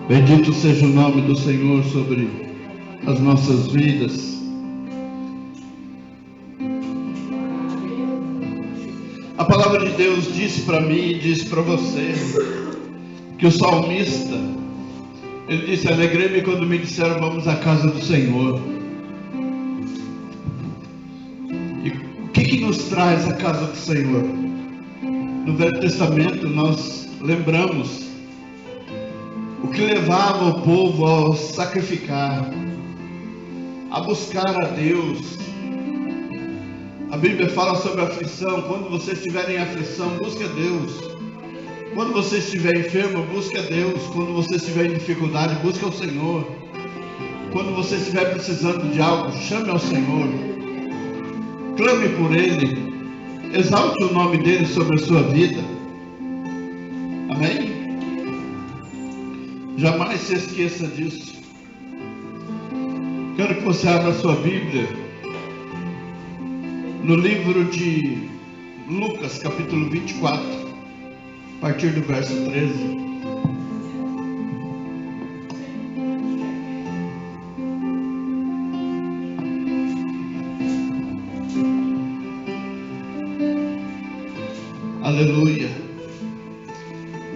Bendito seja o nome do Senhor sobre as nossas vidas. A palavra de Deus diz para mim e diz para você que o salmista, ele disse: alegrei-me quando me disseram vamos à casa do Senhor. E o que nos traz a casa do Senhor? No Velho Testamento nós lembramos o que levava o povo a sacrificar, a buscar a Deus. A Bíblia fala sobre a aflição. Quando você estiver em aflição, busque a Deus. Quando você estiver enfermo, busque a Deus. Quando você estiver em dificuldade, busque ao Senhor. Quando você estiver precisando de algo, chame ao Senhor. Clame por Ele. Exalte o nome dEle sobre a sua vida. Amém? Jamais se esqueça disso. Quero que você abra a sua Bíblia no livro de Lucas, capítulo 24, a partir do verso 13. Aleluia.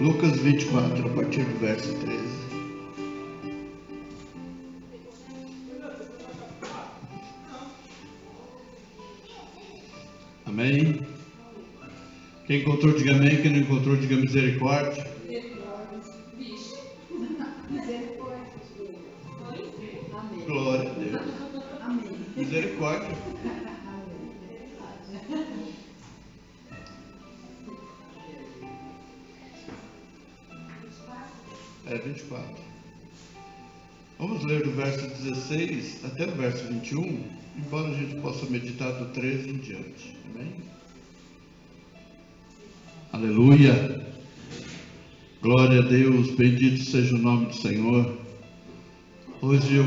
Lucas 24, a partir do verso 13. Amém? Quem encontrou, diga amém. Quem não encontrou, diga misericórdia. Glória a Deus. Misericórdia. É 24. Vamos ler do verso 16 até o verso 21, embora a gente possa meditar do 13 em diante. Amém? Aleluia. Glória a Deus. Bendito seja o nome do Senhor. Hoje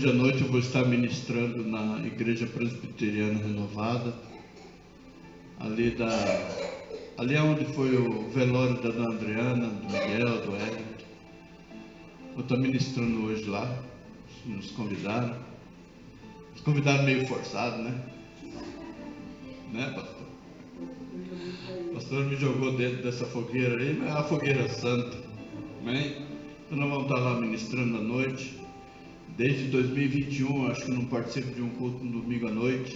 à noite eu vou estar ministrando na Igreja Presbiteriana Renovada, ali é onde foi o velório da Dona Adriana, do Miguel, do Wellington. Vou estar ministrando hoje lá. Nos convidaram. Nos convidaram meio forçado, né? Né, pastor? O pastor me jogou dentro dessa fogueira aí, mas é a fogueira santa. Amém? Então nós vamos estar lá ministrando à noite. Desde 2021, acho que não participo de um culto no domingo à noite.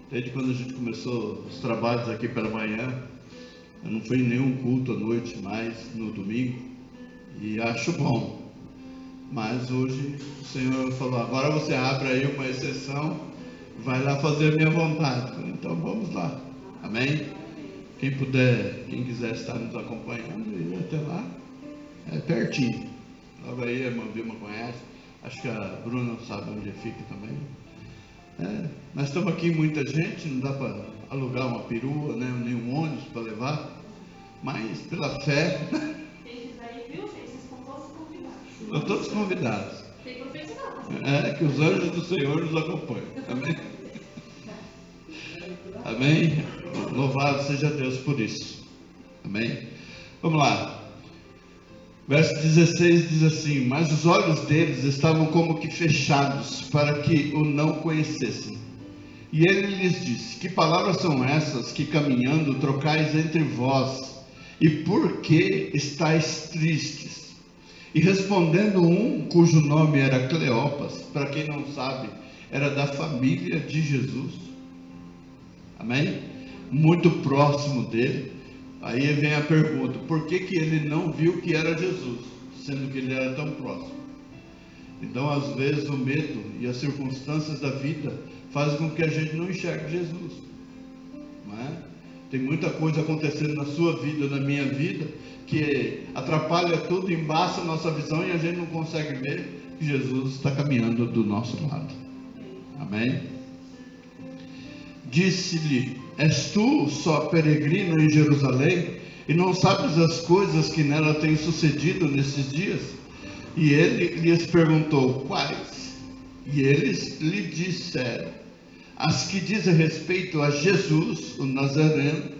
Desde quando a gente começou os trabalhos aqui pela manhã, eu não fui em nenhum culto à noite mais, no domingo. E acho bom. Mas hoje o Senhor falou: agora você abre aí uma exceção, vai lá fazer a minha vontade. Então vamos lá. Amém? Quem puder, quem quiser estar nos acompanhando, ir até lá, é pertinho. Logo aí a irmã Vilma conhece. Acho que a Bruna sabe onde fica também. Nós estamos aqui, muita gente, não dá para alugar uma perua, né, nem um ônibus para levar, mas pela fé. Quem quiser ir, viu? Vocês estão todos convidados. Estão todos convidados. Tem profissional. Que os anjos do Senhor nos acompanhem. Amém? Amém? Louvado seja Deus por isso. Amém? Vamos lá. Verso 16 diz assim: mas os olhos deles estavam como que fechados, para que o não conhecessem. E ele lhes disse: que palavras são essas que caminhando trocais entre vós? E por que estáis tristes? E respondendo um, cujo nome era Cleopas, para quem não sabe, era da família de Jesus. Amém? Muito próximo dele. Aí vem a pergunta: por que ele não viu que era Jesus, sendo que ele era tão próximo? Então, às vezes, o medo e as circunstâncias da vida fazem com que a gente não enxergue Jesus, não é? Tem muita coisa acontecendo na sua vida, na minha vida, que atrapalha tudo, embaça a nossa visão e a gente não consegue ver que Jesus está caminhando do nosso lado. Amém? Disse-lhe: és tu só peregrino em Jerusalém e não sabes as coisas que nela têm sucedido nesses dias? E ele lhes perguntou: quais? E eles lhe disseram: as que dizem respeito a Jesus, o Nazareno,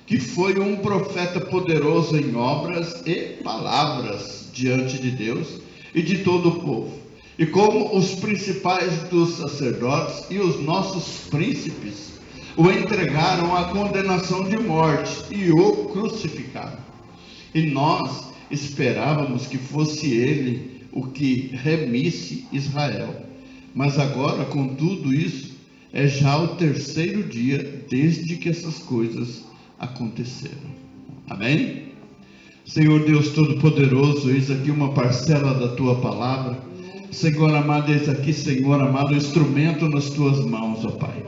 que foi um profeta poderoso em obras e palavras diante de Deus e de todo o povo. E como os principais dos sacerdotes e os nossos príncipes o entregaram à condenação de morte e o crucificaram. E nós esperávamos que fosse ele o que remisse Israel. Mas agora, com tudo isso, é já o terceiro dia desde que essas coisas aconteceram. Amém? Senhor Deus Todo-Poderoso, eis aqui uma parcela da Tua palavra. Senhor amado, eis aqui, Senhor amado, o instrumento nas Tuas mãos, ó Pai.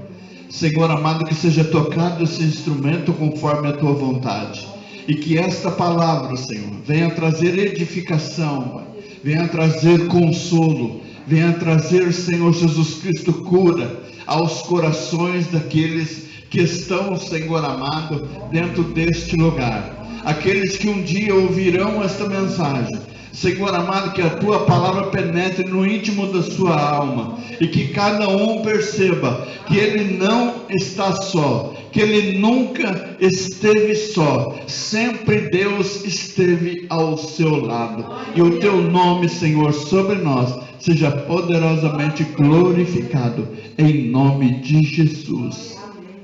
Senhor amado, que seja tocado esse instrumento conforme a Tua vontade. E que esta palavra, Senhor, venha trazer edificação, Pai. Venha trazer consolo. Venha trazer, Senhor Jesus Cristo, cura aos corações daqueles que estão, Senhor amado, dentro deste lugar. Aqueles que um dia ouvirão esta mensagem. Senhor amado, que a Tua palavra penetre no íntimo da sua alma. E que cada um perceba que ele não está só. Que ele nunca esteve só. Sempre Deus esteve ao seu lado. E o Teu nome, Senhor, sobre nós, seja poderosamente glorificado. Em nome de Jesus.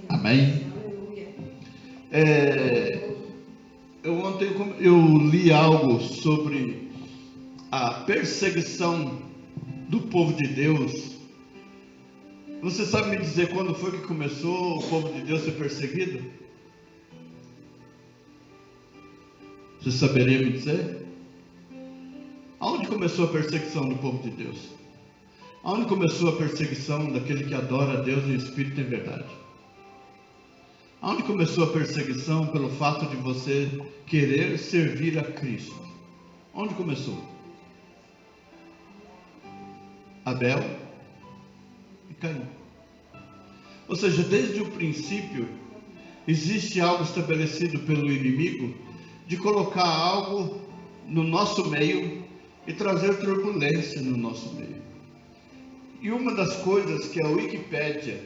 Amém? Ontem eu li algo sobre a perseguição do povo de Deus. Você sabe me dizer quando foi que começou o povo de Deus a ser perseguido? Você saberia me dizer? Aonde começou a perseguição do povo de Deus? Aonde começou a perseguição daquele que adora a Deus em espírito e em verdade? Aonde começou a perseguição pelo fato de você querer servir a Cristo? Onde começou? Abel e Caim. Ou seja, desde o princípio, existe algo estabelecido pelo inimigo de colocar algo no nosso meio e trazer turbulência no nosso meio. E uma das coisas que a Wikipédia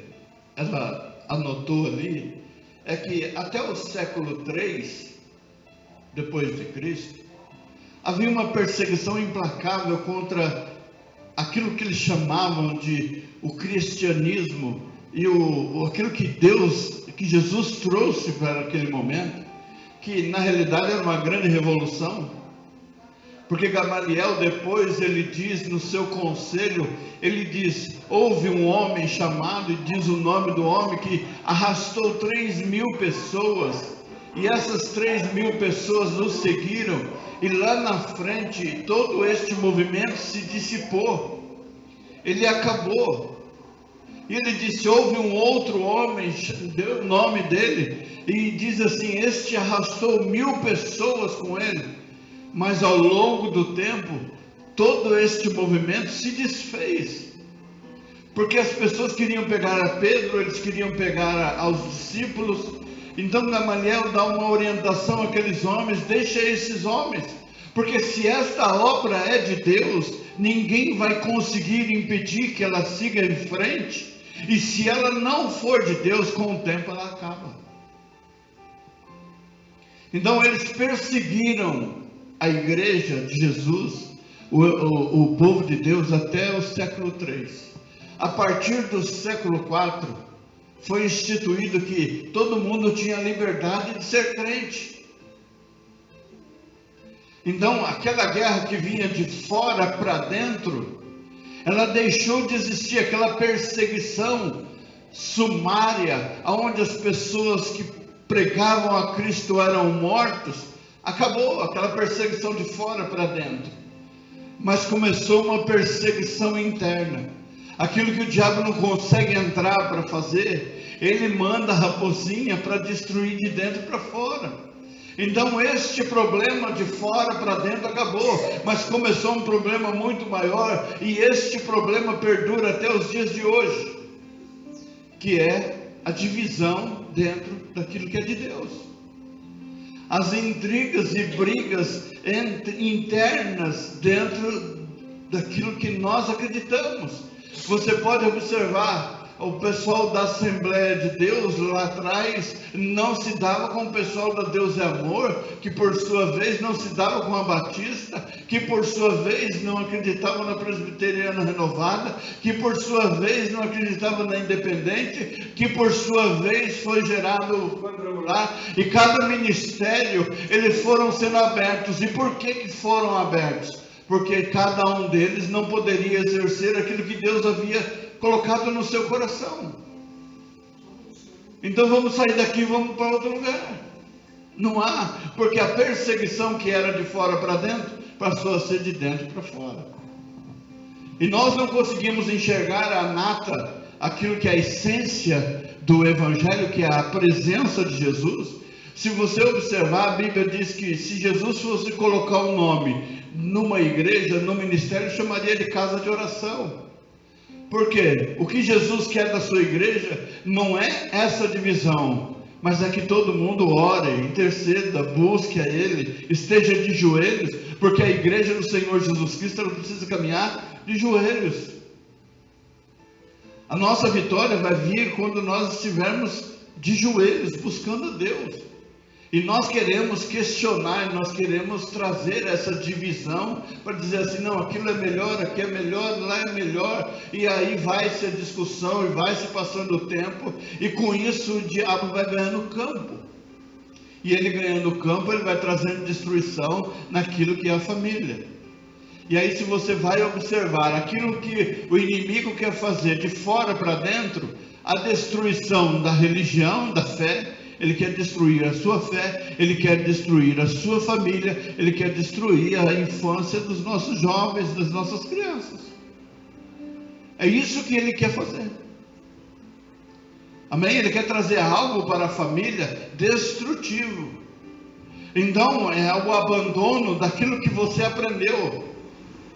ela anotou ali é que até o século III depois de Cristo havia uma perseguição implacável contra aquilo que eles chamavam de o cristianismo e aquilo que Jesus trouxe para aquele momento, que na realidade era uma grande revolução. Porque Gamaliel depois ele diz no seu conselho, ele diz, houve um homem chamado, e diz o nome do homem, que arrastou 3.000 pessoas, e essas 3.000 pessoas nos seguiram, e lá na frente todo este movimento se dissipou, ele acabou. E ele disse, houve um outro homem, deu o nome dele, e diz assim, este arrastou 1.000 pessoas com ele. Mas ao longo do tempo, todo este movimento se desfez. Porque as pessoas queriam pegar a Pedro, eles queriam pegar aos discípulos. Então Gamaliel dá uma orientação àqueles homens, deixa esses homens. Porque se esta obra é de Deus, ninguém vai conseguir impedir que ela siga em frente. E se ela não for de Deus, com o tempo ela acaba. Então eles perseguiram a igreja de Jesus, o povo de Deus, até o século III. A partir do século IV, foi instituído que todo mundo tinha liberdade de ser crente. Então, aquela guerra que vinha de fora para dentro, ela deixou de existir, aquela perseguição sumária, onde as pessoas que pregavam a Cristo eram mortos. Acabou aquela perseguição de fora para dentro, mas começou uma perseguição interna. Aquilo que o diabo não consegue entrar para fazer, ele manda a raposinha para destruir de dentro para fora. Então este problema de fora para dentro acabou, mas começou um problema muito maior, e este problema perdura até os dias de hoje, que é a divisão dentro daquilo que é de Deus. As intrigas e brigas internas dentro daquilo que nós acreditamos. Você pode observar o pessoal da Assembleia de Deus lá atrás não se dava com o pessoal da Deus é Amor, que por sua vez não se dava com a Batista, que por sua vez não acreditava na Presbiteriana Renovada, que por sua vez não acreditava na Independente, que por sua vez foi gerado o Quadrangular, e cada ministério, eles foram sendo abertos. E por que foram abertos? Porque cada um deles não poderia exercer aquilo que Deus havia colocado no seu coração. Então vamos sair daqui e vamos para outro lugar. Não há, porque a perseguição que era de fora para dentro passou a ser de dentro para fora. E nós não conseguimos enxergar a nata, aquilo que é a essência do Evangelho, que é a presença de Jesus. Se você observar, a Bíblia diz que se Jesus fosse colocar um nome numa igreja, no ministério, chamaria de casa de oração. Por quê? O que Jesus quer da sua igreja não é essa divisão, mas é que todo mundo ore, interceda, busque a Ele, esteja de joelhos, porque a igreja do Senhor Jesus Cristo ela precisa caminhar de joelhos. A nossa vitória vai vir quando nós estivermos de joelhos, buscando a Deus. E nós queremos questionar, nós queremos trazer essa divisão para dizer assim, não, aquilo é melhor, aqui é melhor, lá é melhor, e aí vai-se a discussão e vai-se passando o tempo, e com isso o diabo vai ganhando campo. E ele ganhando campo, ele vai trazendo destruição naquilo que é a família. E aí, se você vai observar aquilo que o inimigo quer fazer de fora para dentro, a destruição da religião, da fé, ele quer destruir a sua fé, ele quer destruir a sua família, ele quer destruir a infância dos nossos jovens, das nossas crianças. É isso que ele quer fazer. Amém? Ele quer trazer algo para a família destrutivo. Então, é o abandono daquilo que você aprendeu.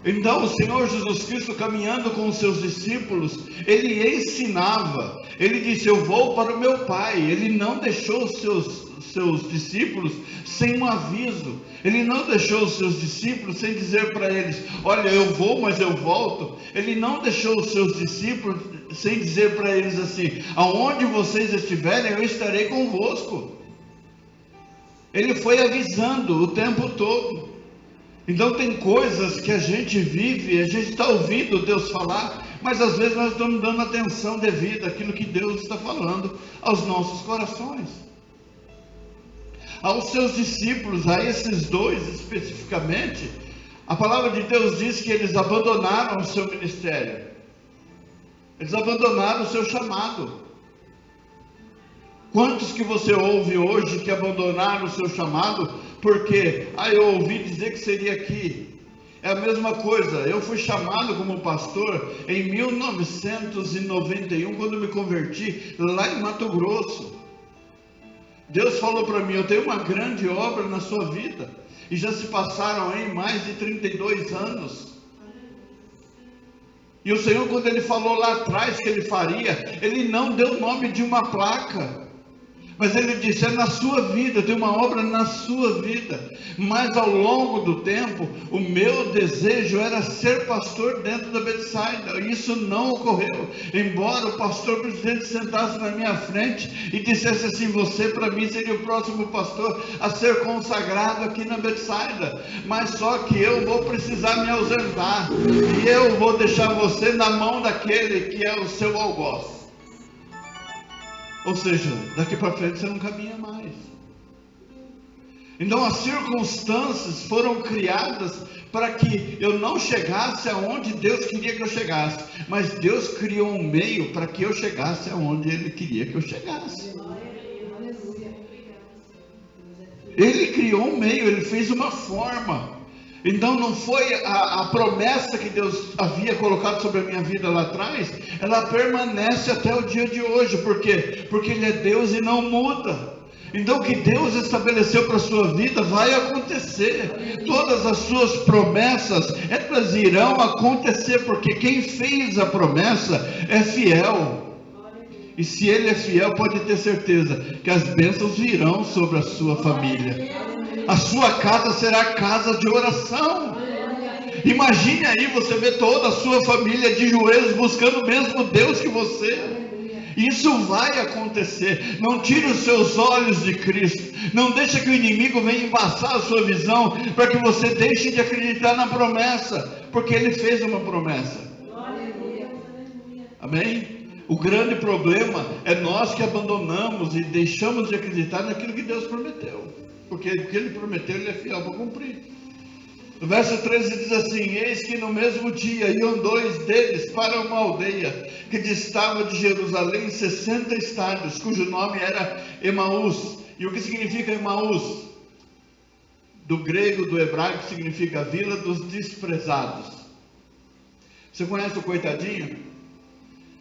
Então o Senhor Jesus Cristo, caminhando com os seus discípulos, ele ensinava, ele disse, eu vou para o meu Pai. Ele não deixou os seus discípulos sem um aviso, ele não deixou os seus discípulos sem dizer para eles, olha, eu vou, mas eu volto. Ele não deixou os seus discípulos sem dizer para eles assim, aonde vocês estiverem, eu estarei convosco. Ele foi avisando o tempo todo. Então tem coisas que a gente vive, a gente está ouvindo Deus falar, mas às vezes nós estamos dando atenção devida àquilo que Deus está falando aos nossos corações. Aos seus discípulos, a esses dois especificamente, a palavra de Deus diz que eles abandonaram o seu ministério. Eles abandonaram o seu chamado. Quantos que você ouve hoje que abandonaram o seu chamado porque, eu ouvi dizer que seria aqui. É a mesma coisa, eu fui chamado como pastor em 1991, quando me converti, lá em Mato Grosso. Deus falou para mim, eu tenho uma grande obra na sua vida, e já se passaram aí mais de 32 anos. E o Senhor, quando Ele falou lá atrás que Ele faria, Ele não deu o nome de uma placa, mas Ele disse, é na sua vida, tem uma obra na sua vida. Mas ao longo do tempo, o meu desejo era ser pastor dentro da Betsaida. Isso não ocorreu, embora o pastor presidente sentasse na minha frente e dissesse assim, você para mim seria o próximo pastor a ser consagrado aqui na Betsaida. Mas só que eu vou precisar me ausentar, e eu vou deixar você na mão daquele que é o seu algoz. Ou seja, daqui para frente você não caminha mais. Então as circunstâncias foram criadas para que eu não chegasse aonde Deus queria que eu chegasse, mas Deus criou um meio para que eu chegasse aonde Ele queria que eu chegasse. Ele criou um meio, Ele fez uma forma. Então não foi a promessa que Deus havia colocado sobre a minha vida lá atrás, ela permanece até o dia de hoje. Por quê? Porque Ele é Deus e não muda. Então o que Deus estabeleceu para a sua vida vai acontecer. Todas as suas promessas, elas irão acontecer, porque quem fez a promessa é fiel. E se Ele é fiel, pode ter certeza que as bênçãos virão sobre a sua família. A sua casa será casa de oração. Imagine aí, você vê toda a sua família de joelhos buscando o mesmo Deus que você. Isso vai acontecer. Não tire os seus olhos de Cristo. Não deixe que o inimigo venha embaçar a sua visão, para que você deixe de acreditar na promessa, porque Ele fez uma promessa. Amém? O grande problema é nós que abandonamos e deixamos de acreditar naquilo que Deus prometeu, porque o que Ele prometeu, Ele é fiel para cumprir. No verso 13 diz assim: eis que no mesmo dia iam 2 deles para uma aldeia que distava de Jerusalém 60 estádios, cujo nome era Emaús. E o que significa Emaús? Do grego, do hebraico, significa vila dos desprezados. Você conhece o coitadinho?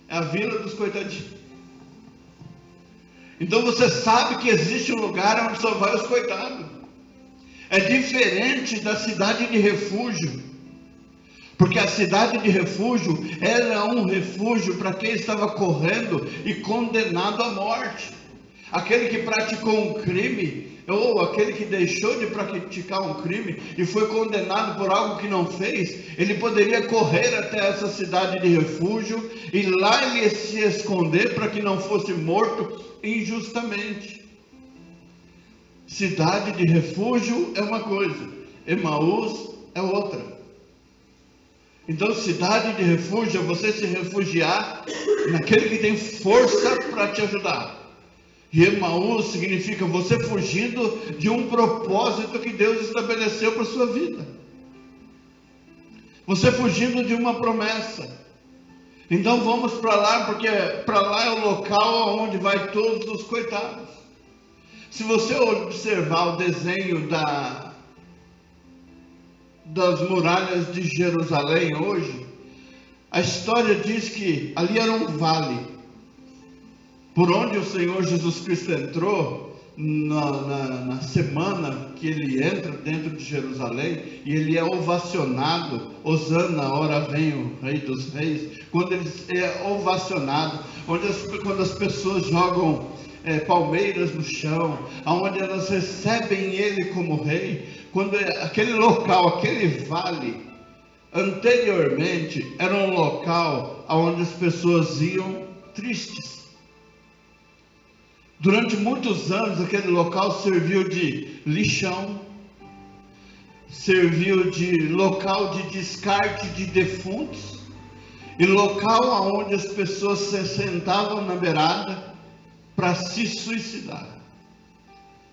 É a vila dos coitadinhos. Então você sabe que existe um lugar onde só vai os coitados. É diferente da cidade de refúgio, porque a cidade de refúgio era um refúgio para quem estava correndo e condenado à morte. Aquele que praticou um crime, ou aquele que deixou de praticar um crime e foi condenado por algo que não fez, ele poderia correr até essa cidade de refúgio e lá ele ia se esconder para que não fosse morto injustamente. Cidade de refúgio é uma coisa, Emaús é outra. Então, cidade de refúgio é você se refugiar naquele que tem força para te ajudar. E Emaús significa você fugindo de um propósito que Deus estabeleceu para a sua vida. Você fugindo de uma promessa. Então vamos para lá, porque para lá é o local onde vai todos os coitados. Se você observar o desenho das muralhas de Jerusalém hoje, a história diz que ali era um vale, por onde o Senhor Jesus Cristo entrou, na semana que ele entra dentro de Jerusalém, e ele é ovacionado, Hosana, ora vem o Rei dos Reis, quando ele é ovacionado, quando as pessoas jogam palmeiras no chão, onde elas recebem ele como rei, quando aquele local, aquele vale, anteriormente era um local onde as pessoas iam tristes. Durante muitos anos aquele local serviu de lixão, serviu de local de descarte de defuntos, e local onde as pessoas se sentavam na beirada para se suicidar,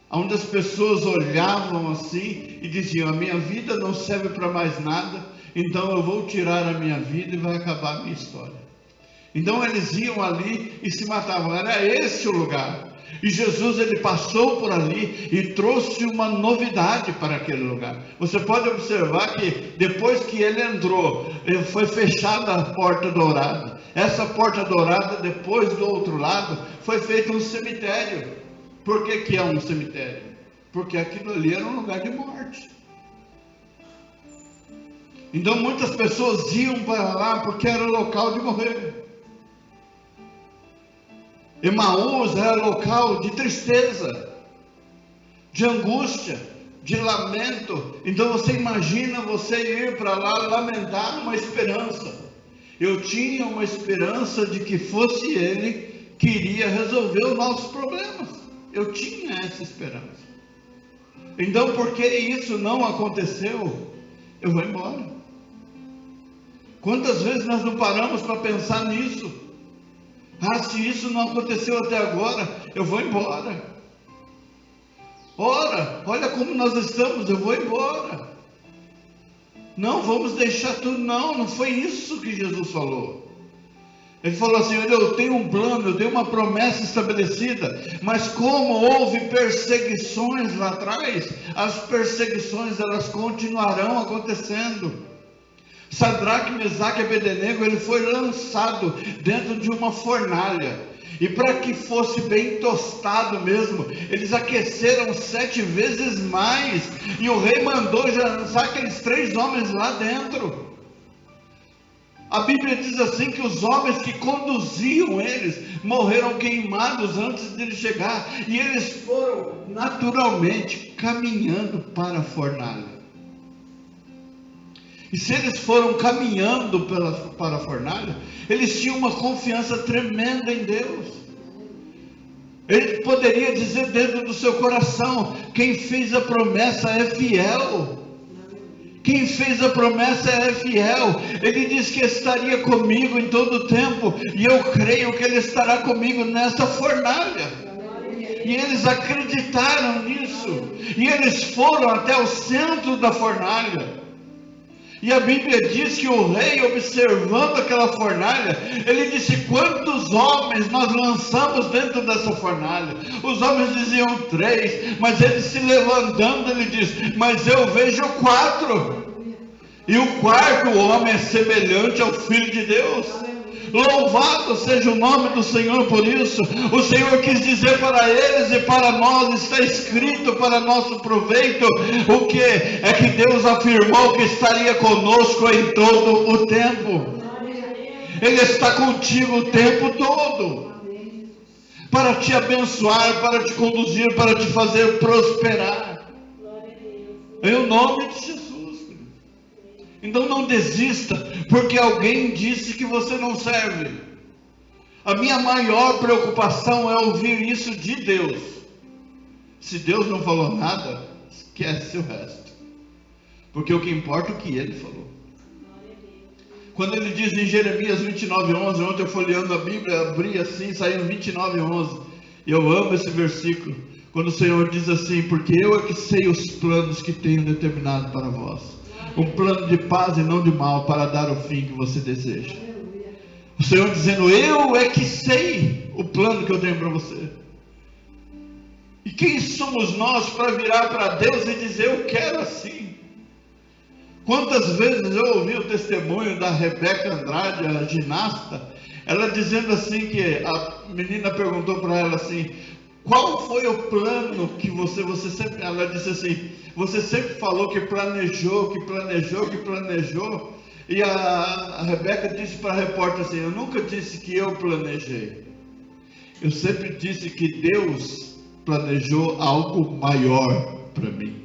onde as pessoas olhavam assim e diziam: a minha vida não serve para mais nada, então eu vou tirar a minha vida e vai acabar a minha história. Então eles iam ali e se matavam. Era esse o lugar. E Jesus, ele passou por ali e trouxe uma novidade para aquele lugar. Você pode observar que depois que ele entrou, foi fechada a porta dourada. Essa porta dourada, depois do outro lado, foi feito um cemitério. Por que é um cemitério? Porque aquilo ali era um lugar de morte. Então muitas pessoas iam para lá porque era o local de morrer. Emaús era local de tristeza, de angústia, de lamento. Então você imagina você ir para lá lamentar uma esperança. Eu tinha uma esperança de que fosse Ele que iria resolver os nossos problemas. Eu tinha essa esperança. Então, porque isso não aconteceu, eu vou embora. Quantas vezes nós não paramos para pensar nisso? Se isso não aconteceu até agora, eu vou embora. Ora, olha como nós estamos, eu vou embora. Não vamos deixar tudo, não foi isso que Jesus falou. Ele falou assim: eu tenho um plano, eu tenho uma promessa estabelecida, mas como houve perseguições lá atrás, as perseguições elas continuarão acontecendo. Sadraque, Mesaque e Abednego, ele foi lançado dentro de uma fornalha, e para que fosse bem tostado mesmo, eles aqueceram 7 vezes mais, e o rei mandou já lançar aqueles 3 homens lá dentro. A Bíblia diz assim que os homens que conduziam eles morreram queimados antes de ele chegar, e eles foram naturalmente caminhando para a fornalha. E se eles foram caminhando para a fornalha, eles tinham uma confiança tremenda em Deus. Ele poderia dizer dentro do seu coração: quem fez a promessa é fiel. Quem fez a promessa é fiel. Ele disse que estaria comigo em todo o tempo, e eu creio que Ele estará comigo nessa fornalha. E eles acreditaram nisso, e eles foram até o centro da fornalha. E a Bíblia diz que o rei, observando aquela fornalha, ele disse: quantos homens nós lançamos dentro dessa fornalha? Os homens diziam 3, mas ele se levantando, ele diz: mas eu vejo 4. E o quarto homem é semelhante ao Filho de Deus. Louvado seja o nome do Senhor por isso. O Senhor quis dizer para eles e para nós, está escrito para nosso proveito, o que é que Deus afirmou que estaria conosco em todo o tempo. Ele está contigo o tempo todo, para te abençoar, para te conduzir, para te fazer prosperar, em o nome de Jesus. Então não desista, porque alguém disse que você não serve. A minha maior preocupação é ouvir isso de Deus. Se Deus não falou nada, esquece o resto, porque o que importa é o que Ele falou. Quando Ele diz em Jeremias 29:11, ontem eu folheando a Bíblia, abri assim, saiu 29:11, e eu amo esse versículo, quando o Senhor diz assim: porque eu é que sei os planos que tenho determinado para vós, um plano de paz e não de mal, para dar o fim que você deseja. O Senhor dizendo: eu é que sei o plano que eu tenho para você. E quem somos nós para virar para Deus e dizer: eu quero assim? Quantas vezes eu ouvi o testemunho da Rebeca Andrade, a ginasta, ela dizendo assim, que a menina perguntou para ela assim: qual foi o plano que você sempre... Ela disse assim: você sempre falou que planejou. E a Rebeca disse para a repórter assim: eu nunca disse que eu planejei. Eu sempre disse que Deus planejou algo maior para mim.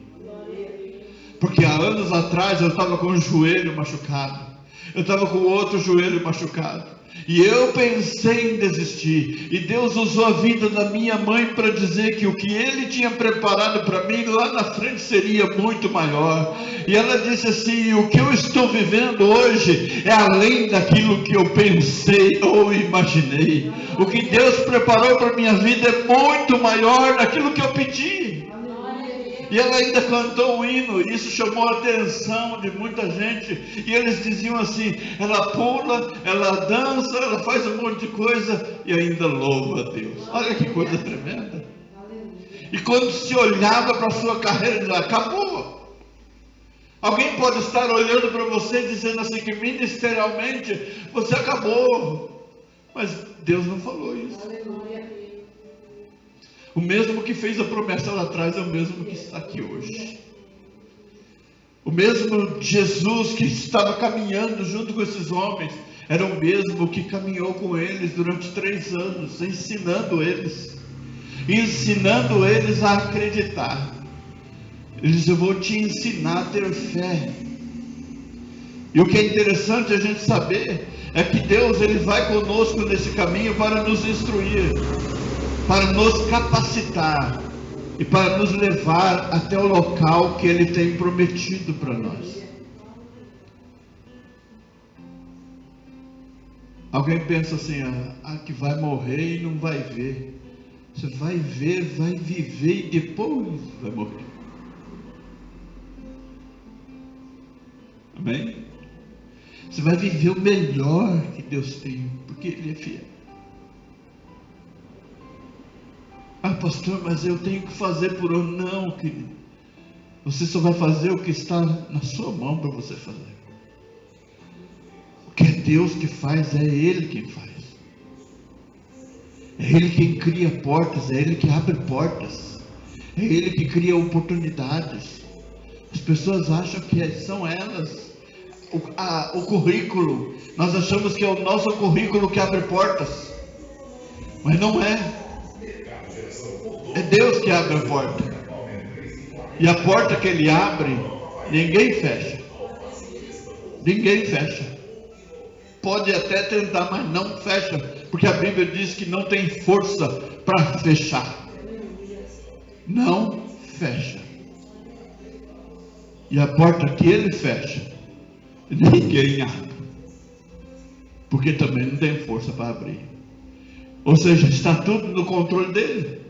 Porque há anos atrás eu estava com um joelho machucado, eu estava com o outro joelho machucado, e eu pensei em desistir, e Deus usou a vida da minha mãe para dizer que o que Ele tinha preparado para mim lá na frente seria muito maior. E ela disse assim: o que eu estou vivendo hoje é além daquilo que eu pensei ou imaginei. O que Deus preparou para a minha vida é muito maior daquilo que eu pedi. E ela ainda cantou um hino, isso chamou a atenção de muita gente, e eles diziam assim: ela pula, ela dança, ela faz um monte de coisa, e ainda louva a Deus. Olha que coisa tremenda. E quando se olhava para a sua carreira, dizia: acabou. Alguém pode estar olhando para você dizendo assim, que ministerialmente você acabou, mas Deus não falou isso. O mesmo que fez a promessa lá atrás é o mesmo que está aqui hoje. O mesmo Jesus que estava caminhando junto com esses homens era o mesmo que caminhou com eles durante 3 anos, ensinando eles a acreditar. Ele diz: eu vou te ensinar a ter fé. E o que é interessante a gente saber é que Deus, Ele vai conosco nesse caminho para nos instruir, para nos capacitar e para nos levar até o local que Ele tem prometido para nós. Alguém pensa assim: que vai morrer e não vai ver. Você vai ver, vai viver e depois vai morrer. Amém? Você vai viver o melhor que Deus tem, porque Ele é fiel. Pastor, mas eu tenho que fazer por onde? Não, querido. Você só vai fazer o que está na sua mão para você fazer. O que é Deus que faz, é Ele quem faz. É Ele quem cria portas, é Ele que abre portas, é Ele que cria oportunidades. As pessoas acham que são elas, o currículo. Nós achamos que é o nosso currículo que abre portas, mas não é. É Deus que abre a porta, e a porta que Ele abre, ninguém fecha. Ninguém fecha. Pode até tentar, mas não fecha, porque a Bíblia diz que não tem força para fechar. Não fecha. E a porta que ele fecha, ninguém abre, porque também não tem força para abrir. Ou seja, está tudo no controle dele,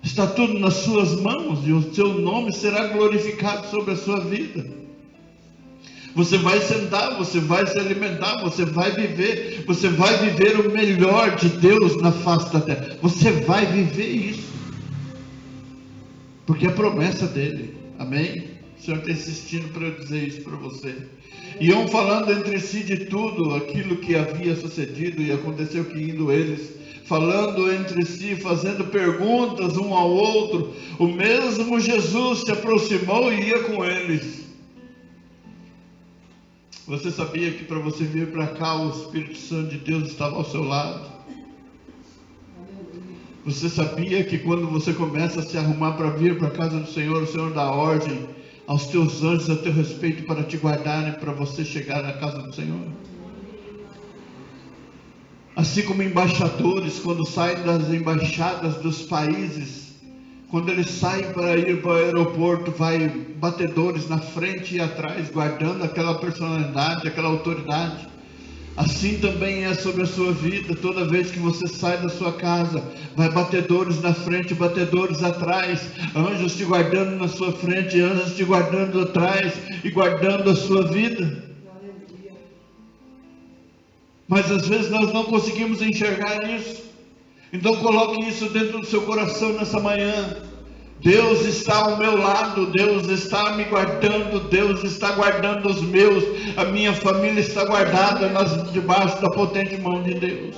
está tudo nas suas mãos, e o seu nome será glorificado sobre a sua vida. Você vai sentar, você vai se alimentar, você vai viver o melhor de Deus na face da terra. Você vai viver isso, porque é promessa dele. Amém? O Senhor está insistindo para eu dizer isso para você. E iam falando entre si de tudo aquilo que havia sucedido, e aconteceu que indo eles, falando entre si, fazendo perguntas um ao outro, o mesmo Jesus se aproximou e ia com eles. Você sabia que para você vir para cá, o Espírito Santo de Deus estava ao seu lado? Você sabia que quando você começa a se arrumar para vir para a casa do Senhor, o Senhor dá ordem aos teus anjos a teu respeito para te guardarem, para você chegar na casa do Senhor? Assim como embaixadores, quando saem das embaixadas dos países, quando eles saem para ir para o aeroporto, vai batedores na frente e atrás, guardando aquela personalidade, aquela autoridade. Assim também é sobre a sua vida. Toda vez que você sai da sua casa, vai batedores na frente, batedores atrás, anjos te guardando na sua frente, anjos te guardando atrás e guardando a sua vida. Mas às vezes nós não conseguimos enxergar isso. Então coloque isso dentro do seu coração nessa manhã. Deus está ao meu lado, Deus está me guardando, Deus está guardando os meus, a minha família está guardada debaixo da potente mão de Deus.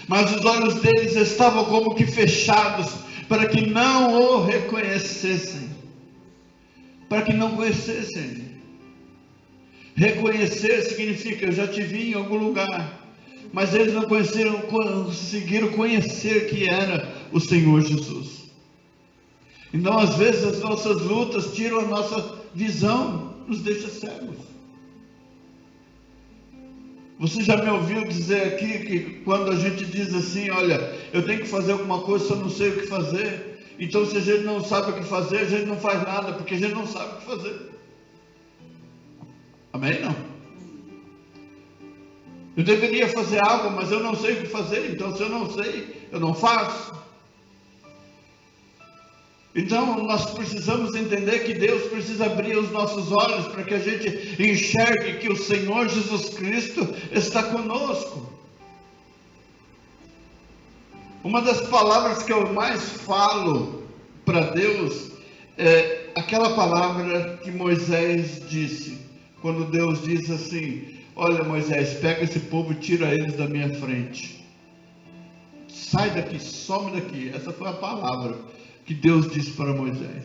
Mas os olhos deles estavam como que fechados, para que não o reconhecessem, para que não conhecessem. Reconhecer significa: eu já te vi em algum lugar. Mas eles não conseguiram conhecer que era o Senhor Jesus. Então às vezes as nossas lutas tiram a nossa visão, nos deixa cegos. Você já me ouviu dizer aqui que quando a gente diz assim: olha, eu tenho que fazer alguma coisa, só não sei o que fazer. Então se a gente não sabe o que fazer, a gente não faz nada, porque a gente não sabe o que fazer. Amém? Não? Eu deveria fazer algo, mas eu não sei o que fazer. Então se eu não sei, eu não faço. Então nós precisamos entender que Deus precisa abrir os nossos olhos para que a gente enxergue que o Senhor Jesus Cristo está conosco. Uma das palavras que eu mais falo para Deus é aquela palavra que Moisés disse, quando Deus diz assim: olha, Moisés, pega esse povo e tira eles da minha frente. Sai daqui, some daqui. Essa foi a palavra que Deus disse para Moisés.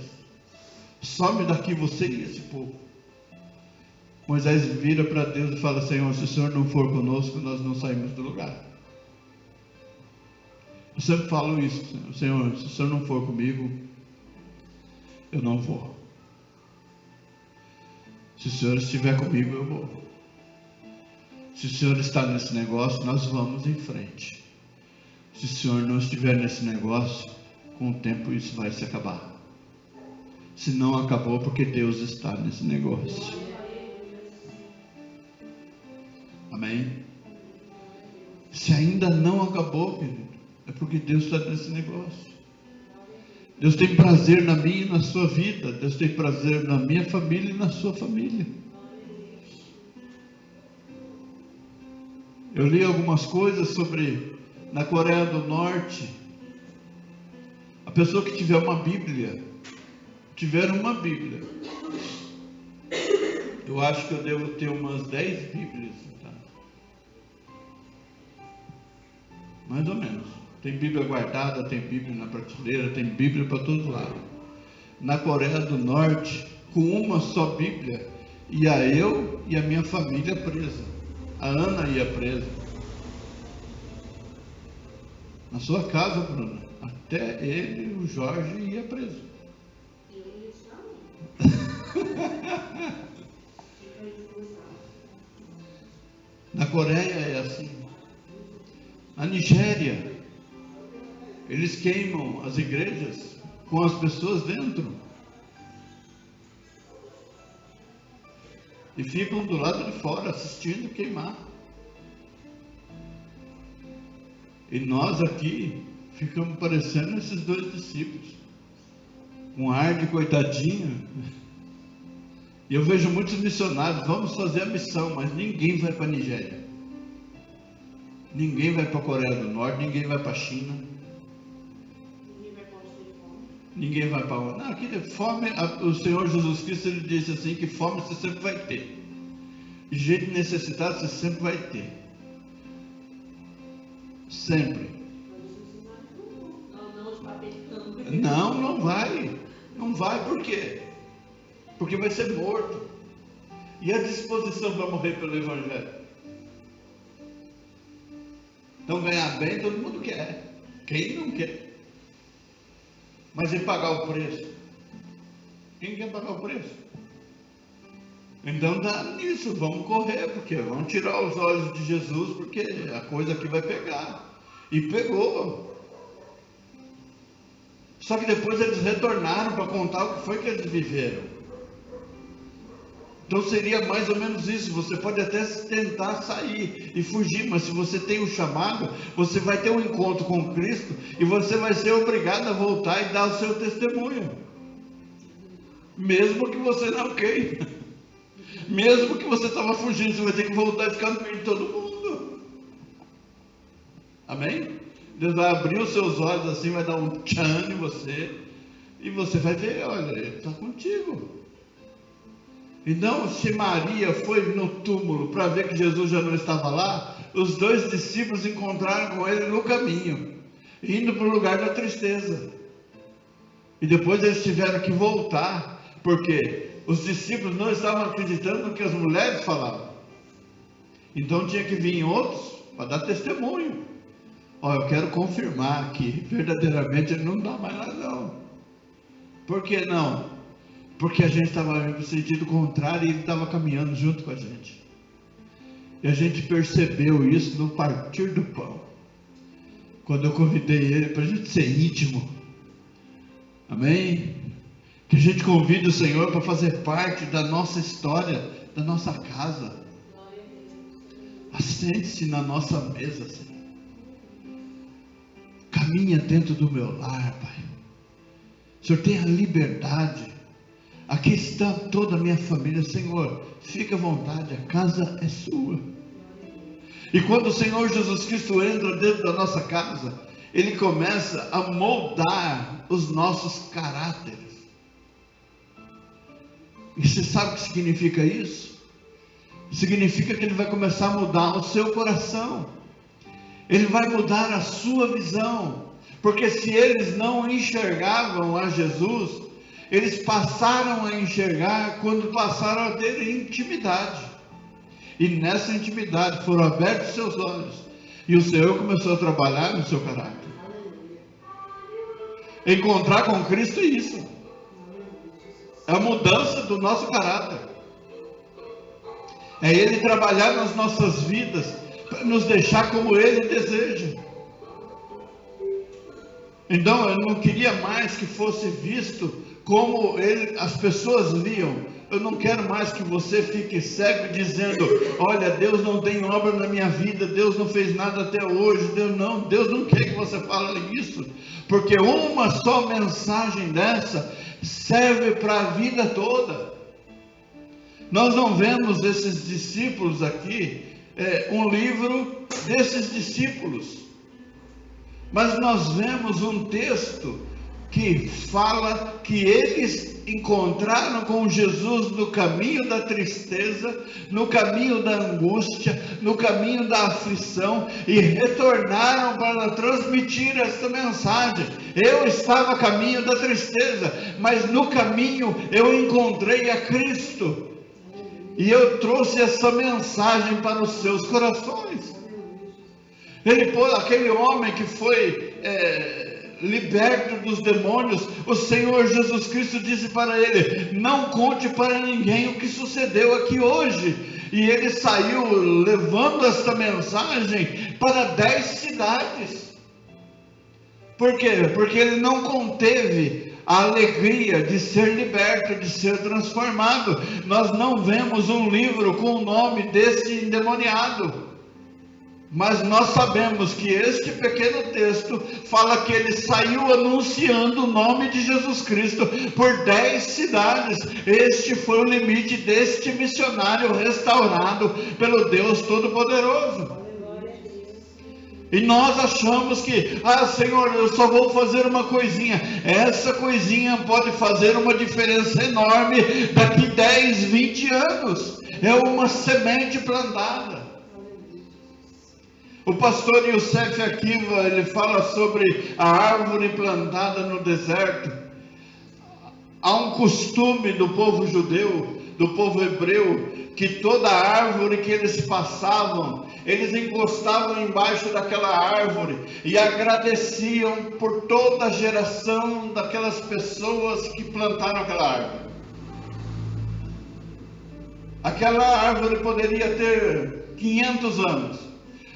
Some daqui você e esse povo. Moisés vira para Deus e fala: Senhor, se o Senhor não for conosco, nós não saímos do lugar. Eu sempre falo isso: Senhor, se o Senhor não for comigo, eu não vou. Se o Senhor estiver comigo, eu vou. Se o Senhor está nesse negócio, nós vamos em frente. Se o Senhor não estiver nesse negócio, com o tempo isso vai se acabar. Se não acabou, porque Deus está nesse negócio. Amém? Se ainda não acabou, querido, é porque Deus está nesse negócio. Deus tem prazer na minha e na sua vida. Deus tem prazer na minha família e na sua família. Eu li algumas coisas sobre, na Coreia do Norte, a pessoa que tiver uma Bíblia, eu acho que eu devo ter umas 10 Bíblias, tá? Mais ou menos. Tem Bíblia guardada, tem Bíblia na prateleira, tem Bíblia para todo lado. Na Coreia do Norte, com uma só Bíblia, ia eu e a minha família presa. A Ana ia presa. Na sua casa, Bruna, até ele, o Jorge, ia preso. Coreia é assim. Na Nigéria, eles queimam as igrejas com as pessoas dentro. E ficam do lado de fora assistindo queimar. E nós aqui ficamos parecendo esses dois discípulos, com ar de coitadinho. E eu vejo muitos missionários, vamos fazer a missão, mas ninguém vai para a Nigéria, ninguém vai para a Coreia do Norte, ninguém vai para a China, ninguém vai para onde? Não, aqui de fome, o Senhor Jesus Cristo ele disse assim, que fome você sempre vai ter, e gente necessitada você sempre vai ter, sempre. Não vai, por quê? Porque vai ser morto. E a disposição para morrer pelo Evangelho? Então ganhar bem todo mundo quer. Quem não quer? Mas e pagar o preço? Quem quer pagar o preço? Então dá nisso, vamos correr, porque vamos tirar os olhos de Jesus, porque a coisa aqui vai pegar. E pegou. Só que depois eles retornaram para contar o que foi que eles viveram. Então seria mais ou menos isso, você pode até tentar sair e fugir, mas se você tem um chamado, você vai ter um encontro com Cristo e você vai ser obrigado a voltar e dar o seu testemunho. Mesmo que você não queira. Mesmo que você estava fugindo, você vai ter que voltar e ficar no meio de todo mundo. Amém? Deus vai abrir os seus olhos assim, vai dar um tchan em você e você vai ver, olha, Ele está contigo. Então, se Maria foi no túmulo para ver que Jesus já não estava lá, os dois discípulos encontraram com ele no caminho, indo para o lugar da tristeza. E depois eles tiveram que voltar, porque os discípulos não estavam acreditando no que as mulheres falavam. Então tinha que vir outros para dar testemunho. Eu quero confirmar que verdadeiramente ele não dá mais lá não. Por que não? Porque a gente estava no sentido contrário e ele estava caminhando junto com a gente. E a gente percebeu isso no partir do pão. Quando eu convidei ele para a gente ser íntimo. Amém? Que a gente convide o Senhor para fazer parte da nossa história, da nossa casa. Assente-se na nossa mesa, Senhor. Caminha dentro do meu lar, Pai. O Senhor tem a liberdade. Aqui está toda a minha família, Senhor, fica à vontade, a casa é sua. E quando o Senhor Jesus Cristo entra dentro da nossa casa, Ele começa a moldar os nossos caráteres. E você sabe o que significa isso? Significa que Ele vai começar a mudar o seu coração. Ele vai mudar a sua visão. Porque se eles não enxergavam a Jesus, eles passaram a enxergar quando passaram a ter intimidade. E nessa intimidade foram abertos seus olhos. E o Senhor começou a trabalhar no seu caráter. Encontrar com Cristo é isso. É a mudança do nosso caráter. É Ele trabalhar nas nossas vidas, para nos deixar como Ele deseja. Então eu não queria mais que fosse visto como as pessoas viam. Eu não quero mais que você fique cego dizendo, olha, Deus não tem obra na minha vida, Deus não fez nada até hoje, Deus não quer que você fale isso, porque uma só mensagem dessa serve para a vida toda. Nós não vemos esses discípulos aqui, um livro desses discípulos, mas nós vemos um texto que fala que eles encontraram com Jesus no caminho da tristeza, no caminho da angústia, no caminho da aflição, e retornaram para transmitir esta mensagem. Eu estava a caminho da tristeza, mas no caminho eu encontrei a Cristo, e eu trouxe essa mensagem para os seus corações. Aquele homem que foi liberto dos demônios, o Senhor Jesus Cristo disse para ele: não conte para ninguém o que sucedeu aqui hoje. E ele saiu levando esta mensagem para 10 cidades. Por quê? Porque ele não conteve a alegria de ser liberto, de ser transformado. Nós não vemos um livro com o nome desse endemoniado. Mas nós sabemos que este pequeno texto fala que ele saiu anunciando o nome de Jesus Cristo por 10 cidades. Este foi o limite deste missionário restaurado pelo Deus Todo-Poderoso. E nós achamos que, Senhor, eu só vou fazer uma coisinha. Essa coisinha pode fazer uma diferença enorme daqui 10, 20 anos. É uma semente plantada. O pastor Youssef Akiva, ele fala sobre a árvore plantada no deserto. Há um costume do povo judeu, do povo hebreu, que toda árvore que eles passavam, eles encostavam embaixo daquela árvore e agradeciam por toda a geração daquelas pessoas que plantaram aquela árvore. Aquela árvore poderia ter 500 anos.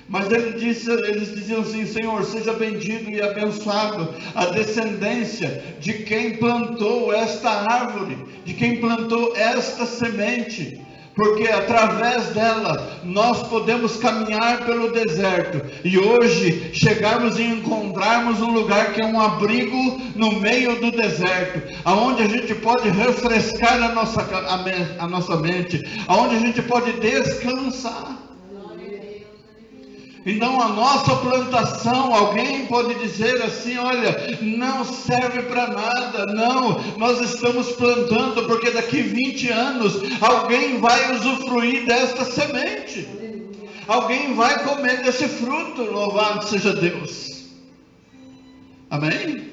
Mas eles diziam assim: Senhor, seja bendito e abençoado a descendência de quem plantou esta árvore, de quem plantou esta semente, porque através dela nós podemos caminhar pelo deserto e hoje chegarmos e encontrarmos um lugar que é um abrigo no meio do deserto, aonde a gente pode refrescar a nossa mente, aonde a gente pode descansar. Então a nossa plantação, alguém pode dizer assim: olha, não serve para nada. Não, nós estamos plantando porque daqui 20 anos alguém vai usufruir desta semente, alguém vai comer desse fruto. Louvado seja Deus. Amém?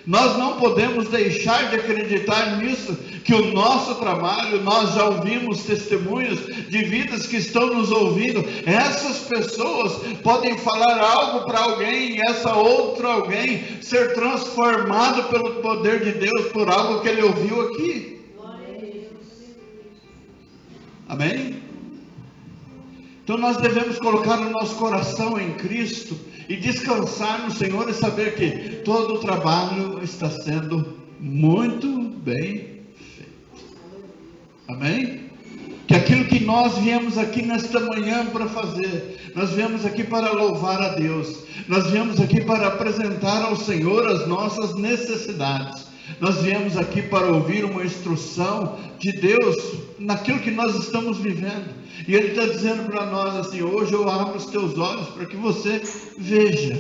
Nós não podemos deixar de acreditar nisso, que o nosso trabalho, nós já ouvimos testemunhos de vidas que estão nos ouvindo. Essas pessoas podem falar algo para alguém e essa outra alguém ser transformado pelo poder de Deus por algo que ele ouviu aqui. Amém? Então nós devemos colocar o nosso coração em Cristo e descansar no Senhor e saber que todo o trabalho está sendo muito bem feito. Amém? Que aquilo que nós viemos aqui nesta manhã para fazer, nós viemos aqui para louvar a Deus, nós viemos aqui para apresentar ao Senhor as nossas necessidades, nós viemos aqui para ouvir uma instrução de Deus naquilo que nós estamos vivendo. E Ele está dizendo para nós assim: hoje eu abro os teus olhos para que você veja,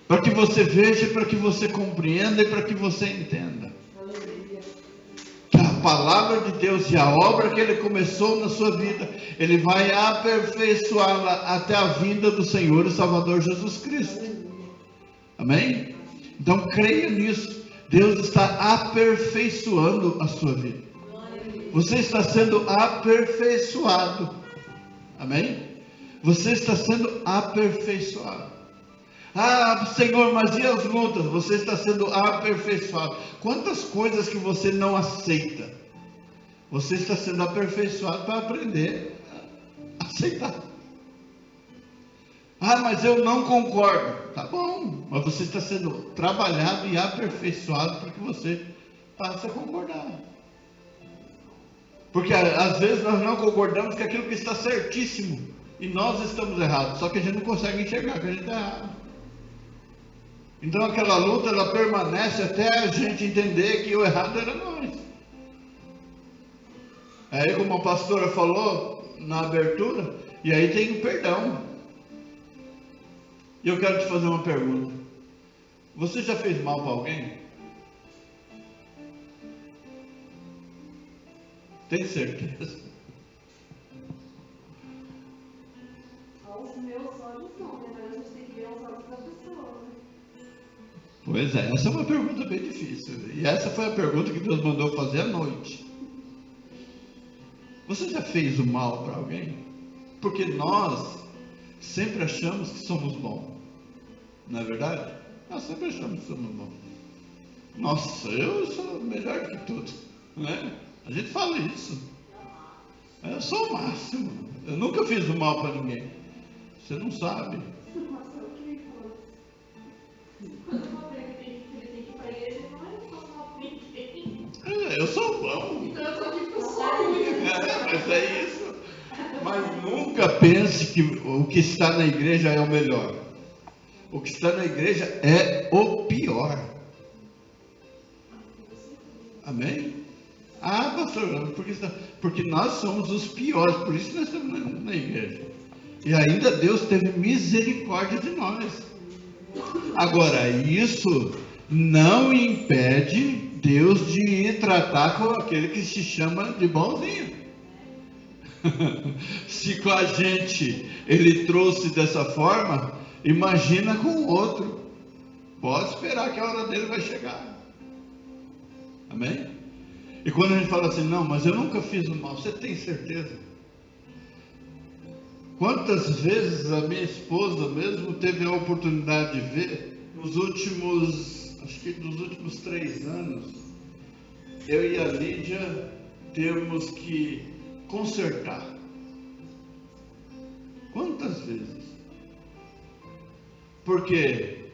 para que você veja, para que você compreenda e para que você entenda que a palavra de Deus e a obra que Ele começou na sua vida, Ele vai aperfeiçoá-la até a vinda do Senhor e Salvador Jesus Cristo. Amém? Então creia nisso. Deus está aperfeiçoando a sua vida. Você está sendo aperfeiçoado. Amém? Você está sendo aperfeiçoado. Senhor, mas e as lutas? Você está sendo aperfeiçoado. Quantas coisas que você não aceita, você está sendo aperfeiçoado para aprender a aceitar. Mas eu não concordo. Tá bom, mas você está sendo trabalhado e aperfeiçoado para que você passe a concordar. Porque às vezes nós não concordamos com aquilo que está certíssimo e nós estamos errados, só que a gente não consegue enxergar que a gente está errado. Então aquela luta, ela permanece até a gente entender que o errado era nós. Aí, como a pastora falou na abertura, e aí tem o perdão. E eu quero te fazer uma pergunta: você já fez mal para alguém? Tem certeza? Aos meus olhos não, mas a gente tem que ver os olhos da pessoa. Pois é, essa é uma pergunta bem difícil. E essa foi a pergunta que Deus mandou fazer à noite. Você já fez o mal para alguém? Porque nós sempre achamos que somos bons. Não é verdade? Nós sempre achamos que somos bons. Nossa, eu sou melhor que tudo, não é? A gente fala isso. Eu sou o máximo. Eu nunca fiz mal para ninguém. Você não sabe. Marcelo, que me fala. Quando eu falei que ele tem que ir para a igreja, não é só mal para ninguém. Eu sou bom. Então eu tô aqui pro sonho. Mas é isso. Mas nunca pense que o que está na igreja é o melhor. O que está na igreja é o pior. Amém? Ah, pastor, porque nós somos os piores, por isso nós estamos na igreja. E ainda Deus teve misericórdia de nós. Agora, isso não impede Deus de ir tratar com aquele que se chama de bonzinho. Se com a gente ele trouxe dessa forma, imagina com o outro. Pode esperar que a hora dele vai chegar. Amém? E quando a gente fala assim, não, mas eu nunca fiz o mal, você tem certeza? Quantas vezes a minha esposa mesmo teve a oportunidade de ver, nos últimos 3 anos, eu e a Lídia temos que consertar. Quantas vezes? Porque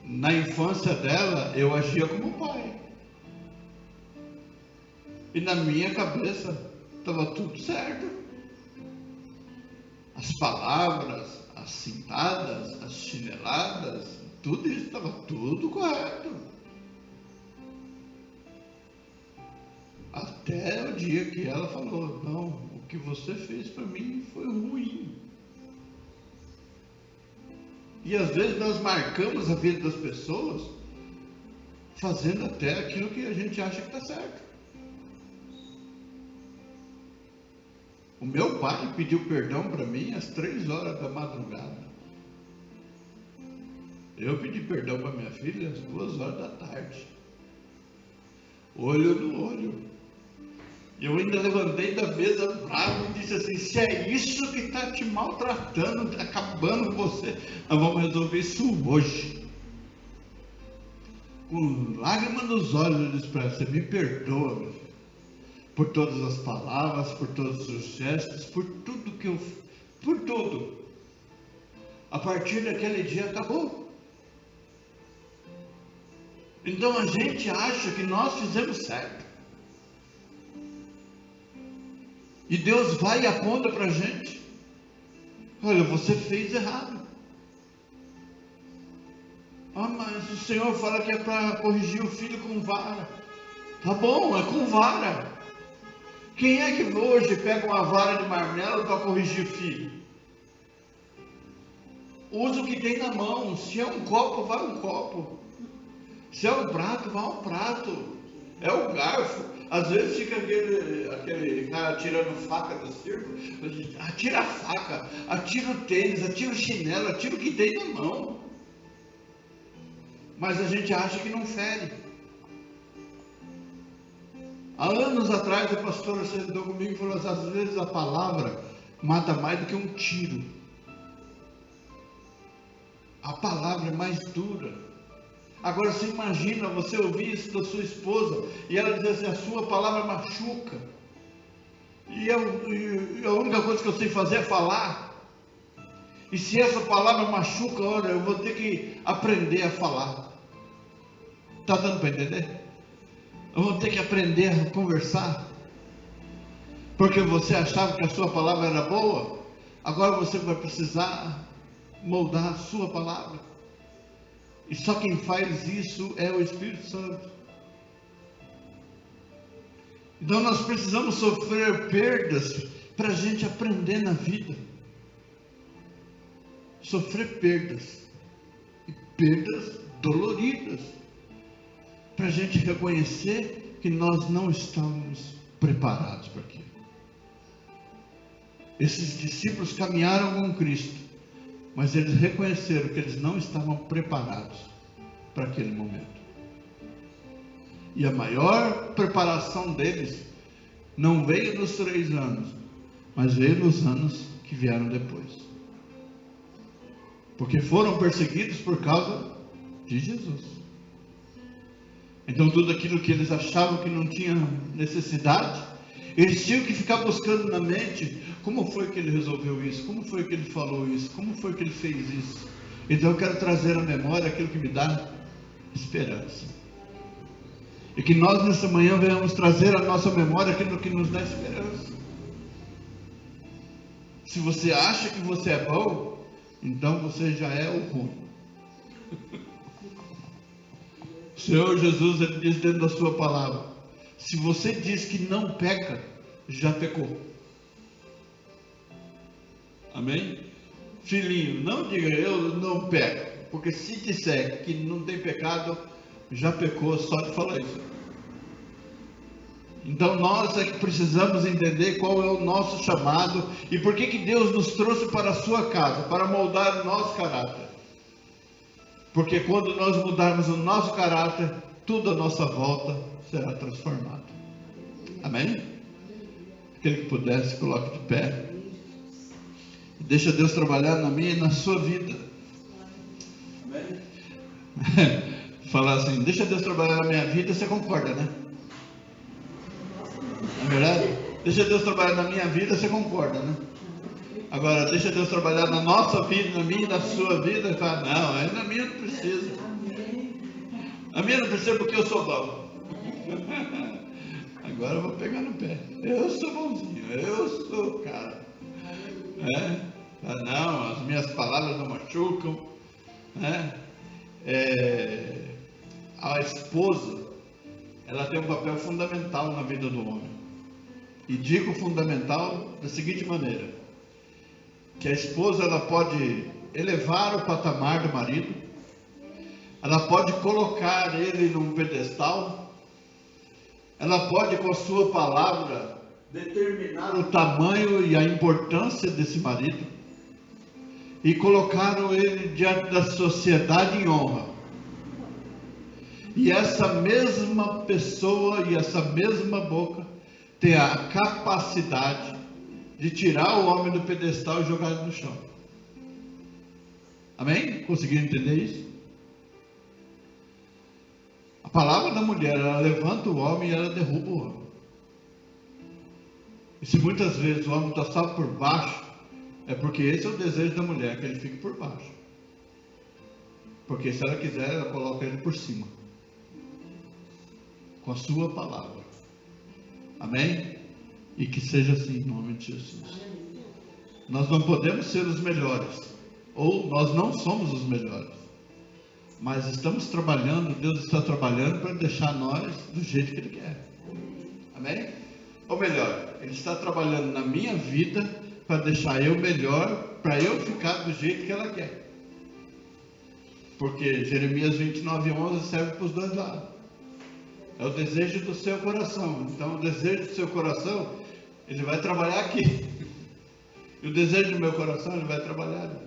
na infância dela eu agia como pai. E na minha cabeça estava tudo certo. As palavras, as cintadas, as chineladas, tudo isso estava tudo correto. Até o dia que ela falou, não, o que você fez para mim foi ruim. E às vezes nós marcamos a vida das pessoas fazendo até aquilo que a gente acha que está certo. O meu pai pediu perdão para mim às 3 horas da madrugada. Eu pedi perdão para minha filha às 2 horas da tarde. Olho no olho. Eu ainda levantei da mesa bravo e disse assim, se é isso que está te maltratando, acabando com você, nós vamos resolver isso hoje. Com lágrimas nos olhos, eu disse para ela, você me perdoa, meu filho, por todas as palavras, por todos os gestos, por tudo que eu fiz, por tudo. A partir daquele dia acabou. Então a gente acha que nós fizemos certo. E Deus vai e aponta para a gente. Olha, você fez errado. Ah, mas o Senhor fala que é para corrigir o filho com vara. Tá bom, é com vara. Quem é que hoje pega uma vara de marmelo para corrigir o filho? Usa o que tem na mão. Se é um copo, vai um copo. Se é um prato, vai um prato. É o garfo. Às vezes fica aquele cara tirando faca do circo. Atira a faca, atira o tênis, atira o chinelo, atira o que tem na mão. Mas a gente acha que não fere. Há anos atrás a pastora sentou comigo e falou assim, às vezes a palavra mata mais do que um tiro. A palavra é mais dura. Agora você imagina você ouvir isso da sua esposa e ela dizer assim, a sua palavra machuca. E a única coisa que eu sei fazer é falar. E se essa palavra machuca, olha, eu vou ter que aprender a falar. Está dando para entender? Eu vou ter que aprender a conversar. Porque você achava que a sua palavra era boa, agora você vai precisar moldar a sua palavra. E só quem faz isso é o Espírito Santo. Então nós precisamos sofrer perdas para a gente aprender na vida. Sofrer perdas. E perdas doloridas. Para a gente reconhecer que nós não estamos preparados para aquilo. Esses discípulos caminharam com Cristo. Mas eles reconheceram que eles não estavam preparados para aquele momento. E a maior preparação deles não veio nos 3 anos, mas veio nos anos que vieram depois. Porque foram perseguidos por causa de Jesus. Então tudo aquilo que eles achavam que não tinha necessidade, Eles tinham que ficar buscando na mente como foi que ele resolveu isso, como foi que ele falou isso, como foi que ele fez isso. Então eu quero trazer à memória aquilo que me dá esperança. E que nós nessa manhã venhamos trazer à nossa memória aquilo que nos dá esperança. Se você acha que você é bom, então você já é o ruim. O Senhor Jesus, ele diz dentro da sua palavra: se você diz que não peca, já pecou. Amém? Filhinho, não diga eu não peco, porque se disser que não tem pecado, já pecou só de falar isso. Então nós é que precisamos entender qual é o nosso chamado e por que Deus nos trouxe para a sua casa, para moldar o nosso caráter. Porque quando nós mudarmos o nosso caráter, tudo à nossa volta será transformado. Amém? Aquele que puder, se coloque de pé. Deixa Deus trabalhar na minha e na sua vida. Amém? Falar assim, deixa Deus trabalhar na minha vida, você concorda, né? Não é verdade? Deixa Deus trabalhar na minha vida, você concorda, né? Agora, deixa Deus trabalhar na nossa vida, na minha e na sua vida, e fala, não, aí na minha não precisa. A minha não precisa porque eu sou bom. Agora eu vou pegar no pé. Eu sou bonzinho, eu sou o cara. Não, as minhas palavras não machucam. A esposa, ela tem um papel fundamental na vida do homem. E digo fundamental da seguinte maneira: que a esposa, ela pode elevar o patamar do marido, ela pode colocar ele num pedestal, ela pode com a sua palavra determinar o tamanho e a importância desse marido e colocar ele diante da sociedade em honra. E essa mesma pessoa e essa mesma boca tem a capacidade de tirar o homem do pedestal e jogar ele no chão. Amém? Conseguiram entender isso? A palavra da mulher, ela levanta o homem e ela derruba o homem. E se muitas vezes o homem está só por baixo, é porque esse é o desejo da mulher, que ele fique por baixo. Porque se ela quiser, ela coloca ele por cima, com a sua palavra. Amém? E que seja assim em nome de Jesus. Nós não podemos ser os melhores, ou nós não somos os melhores, mas estamos trabalhando, Deus está trabalhando para deixar nós do jeito que Ele quer. Amém? Ou melhor, Ele está trabalhando na minha vida para deixar eu melhor, para eu ficar do jeito que ela quer. Porque Jeremias 29:11 serve para os dois lados. É o desejo do seu coração. Então o desejo do seu coração, ele vai trabalhar aqui. E o desejo do meu coração, ele vai trabalhar ali.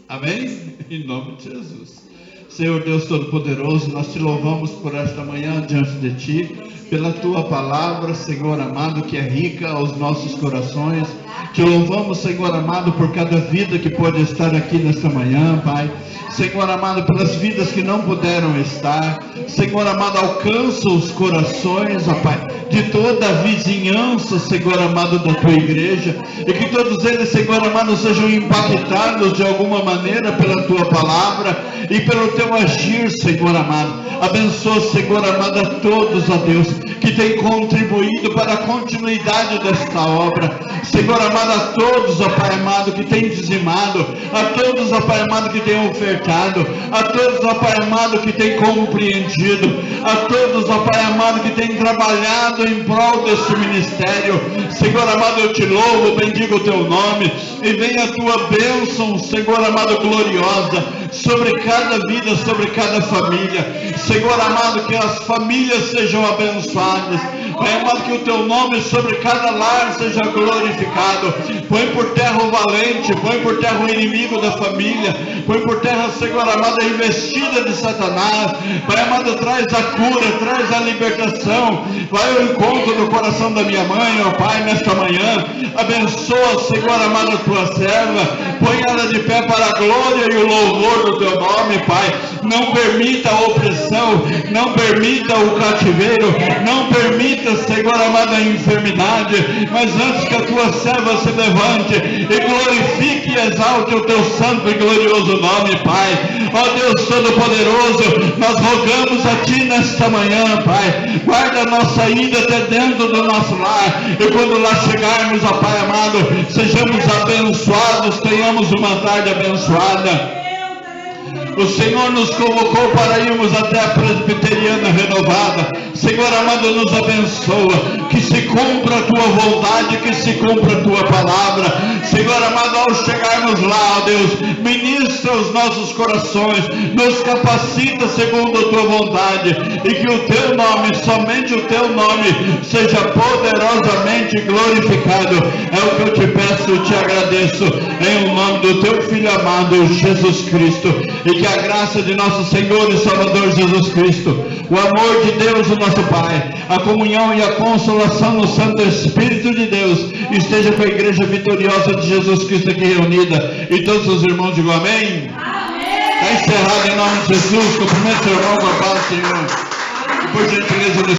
Amém? Em nome de Jesus. Senhor Deus Todo-Poderoso, nós te louvamos por esta manhã diante de ti, pela tua palavra, Senhor amado, que é rica aos nossos corações. Te louvamos, Senhor amado, por cada vida que pode estar aqui nesta manhã, Pai. Senhor amado, pelas vidas que não puderam estar. Senhor amado, alcança os corações, ó Pai, de toda a vizinhança, Senhor amado, da tua igreja. E que todos eles, Senhor amado, sejam impactados de alguma maneira pela tua palavra e pelo teu agir, Senhor amado. Abençoa, Senhor amado, a todos, ó Deus, que tem contribuído para a continuidade desta obra. Senhor amado, a todos, ó Pai amado, que tem dizimado, a todos, ó Pai amado, que tem ofertado, a todos, ó Pai amado, que tem compreendido, a todos, ó Pai amado, que tem trabalhado em prol deste ministério. Senhor amado, eu te louvo, bendigo o teu nome, e venha a tua bênção, Senhor amado, gloriosa, sobre cada vida, sobre cada família. Senhor amado, que as famílias sejam abençoadas. Pai amado, que o teu nome sobre cada lar seja glorificado. Põe por terra o valente, põe por terra o inimigo da família, põe por terra, Senhor amado, a investida de Satanás. Pai amado, traz a cura, traz a libertação. Vai ao encontro do coração da minha mãe, ó Pai, nesta manhã. Abençoa, Senhor amado, a tua serva. Põe ela de pé para a glória e o louvor do teu nome, Pai. Não permita a opressão, não permita o cativeiro, não permita, ainda, Senhor amado, a enfermidade, mas antes que a tua serva se levante e glorifique e exalte o teu santo e glorioso nome, Pai. Ó Deus Todo-Poderoso, nós rogamos a Ti nesta manhã, Pai, guarda a nossa ida até dentro do nosso lar, e quando lá chegarmos, ó Pai amado, sejamos abençoados, tenhamos uma tarde abençoada. O Senhor nos convocou para irmos até a Presbiteriana Renovada. Senhor amado, nos abençoa, que se cumpra a tua vontade, que se cumpra a tua palavra. Senhor amado, ao chegarmos lá, ó Deus, ministra os nossos corações, nos capacita segundo a tua vontade, e que o teu nome, somente o teu nome, seja poderosamente glorificado. É o que eu te peço e te agradeço, em nome do teu Filho amado, Jesus Cristo. E que a graça de nosso Senhor e Salvador Jesus Cristo, o amor de Deus, o nosso Pai, a comunhão e a consolação no Santo Espírito de Deus, esteja com a igreja vitoriosa de Jesus Cristo aqui reunida. E todos os irmãos digam amém. Está encerrado em nome de Jesus. Cumprimento seu irmão com a paz do Senhor. Por gentileza,